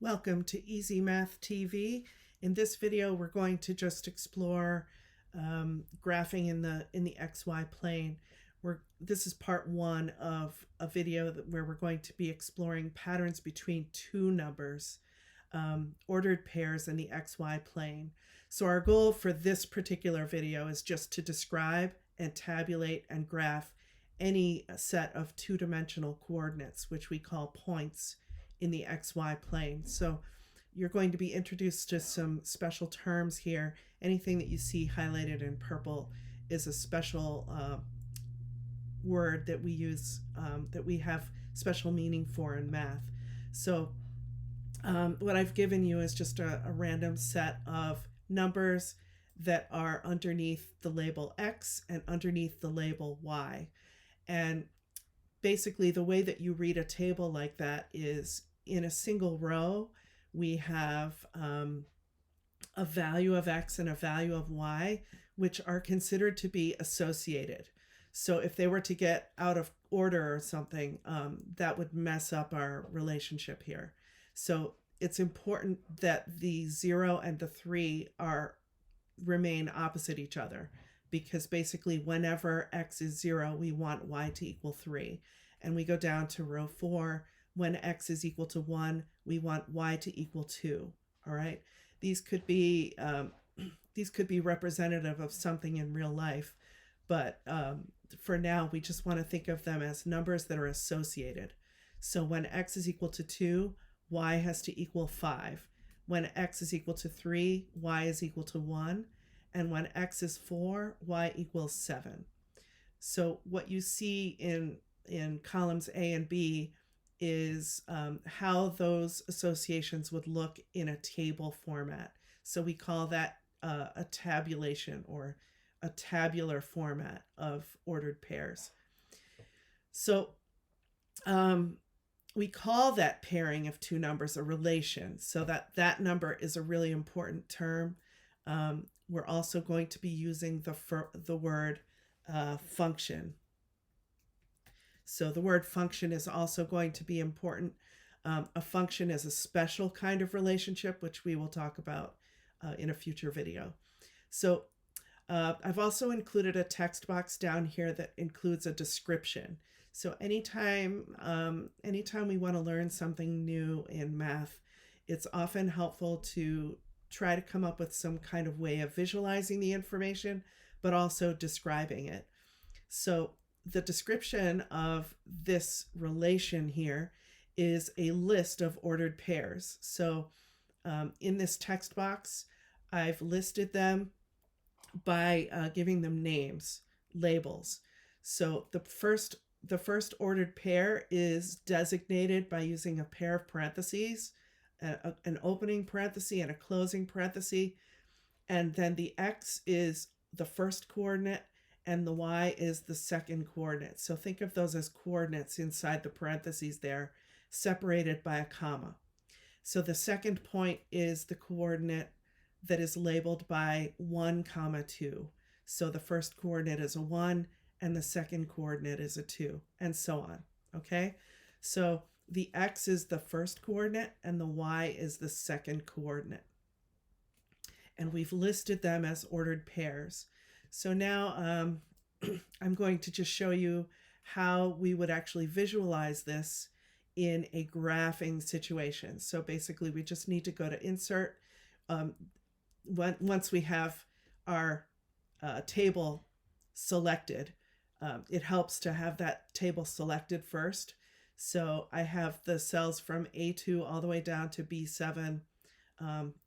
Welcome to Easy Math TV. In this video, we're going to just explore graphing in the XY plane. This is part one of a video where we're going to be exploring patterns between two numbers, ordered pairs in the XY plane. So our goal for this particular video is just to describe and tabulate and graph any set of two-dimensional coordinates, which we call points in the XY plane. So you're going to be introduced to some special terms here. Anything that you see highlighted in purple is a special word that we use, that we have special meaning for in math. So what I've given you is just a random set of numbers that are underneath the label X and underneath the label Y. And basically the way that you read a table like that is in a single row, we have a value of X and a value of Y, which are considered to be associated. So if they were to get out of order or something, that would mess up our relationship here. So it's important that the 0 and the 3 remain opposite each other, because basically whenever X is 0, we want Y to equal 3. And we go down to row 4. When X is equal to 1, we want Y to equal 2. All right. These could be representative of something in real life, but for now, we just want to think of them as numbers that are associated. So when X is equal to 2, Y has to equal 5. When X is equal to 3, Y is equal to 1. And when X is 4, Y equals 7. So what you see in columns A and B is how those associations would look in a table format. So we call that a tabulation, or a tabular format of ordered pairs. So we call that pairing of two numbers a relation, so that number is a really important term. We're also going to be using the word function. So the word function is also going to be important. A function is a special kind of relationship, which we will talk about in a future video. So I've also included a text box down here that includes a description. So anytime we want to learn something new in math, it's often helpful to try to come up with some kind of way of visualizing the information, but also describing it. So the description of this relation here is a list of ordered pairs. So in this text box, I've listed them by giving them names, labels. So the first ordered pair is designated by using a pair of parentheses, an opening parenthesis and a closing parenthesis. And then the X is the first coordinate and the Y is the second coordinate. So think of those as coordinates inside the parentheses there, separated by a comma. So the second point is the coordinate that is labeled by 1, 2. So the first coordinate is a 1 and the second coordinate is a 2, and so on. Okay? So the X is the first coordinate and the Y is the second coordinate. And we've listed them as ordered pairs. So now I'm going to just show you how we would actually visualize this in a graphing situation. So basically we just need to go to Insert. Once we have our table selected, it helps to have that table selected first. So I have the cells from A2 all the way down to B7.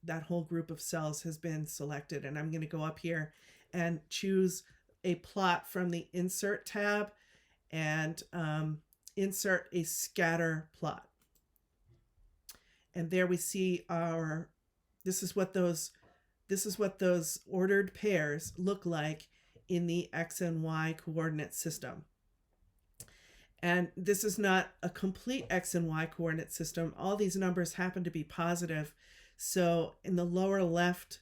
That whole group of cells has been selected, and I'm going to go up here and choose a plot from the Insert tab and insert a scatter plot. And there we see this is what those ordered pairs look like in the X and Y coordinate system. And this is not a complete X and Y coordinate system. All these numbers happen to be positive. So in the lower left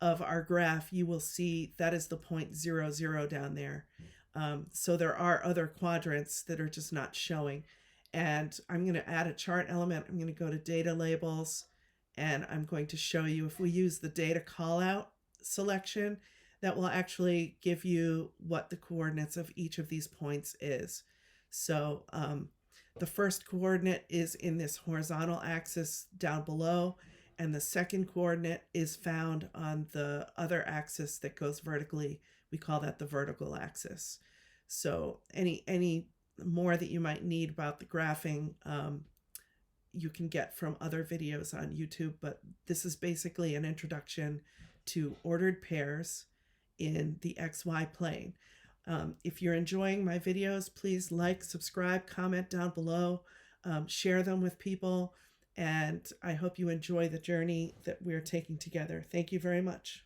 of our graph, you will see that is the point 0, 0 down there. So there are other quadrants that are just not showing. And I'm going to add a chart element. I'm going to go to Data Labels, And I'm going to show you if we use the data callout selection, that will actually give you what the coordinates of each of these points is. So the first coordinate is in this horizontal axis down below, and the second coordinate is found on the other axis that goes vertically. We call that the vertical axis. So any more that you might need about the graphing, you can get from other videos on YouTube, but this is basically an introduction to ordered pairs in the XY plane. If you're enjoying my videos, please like, subscribe, comment down below, share them with people, and I hope you enjoy the journey that we're taking together. Thank you very much.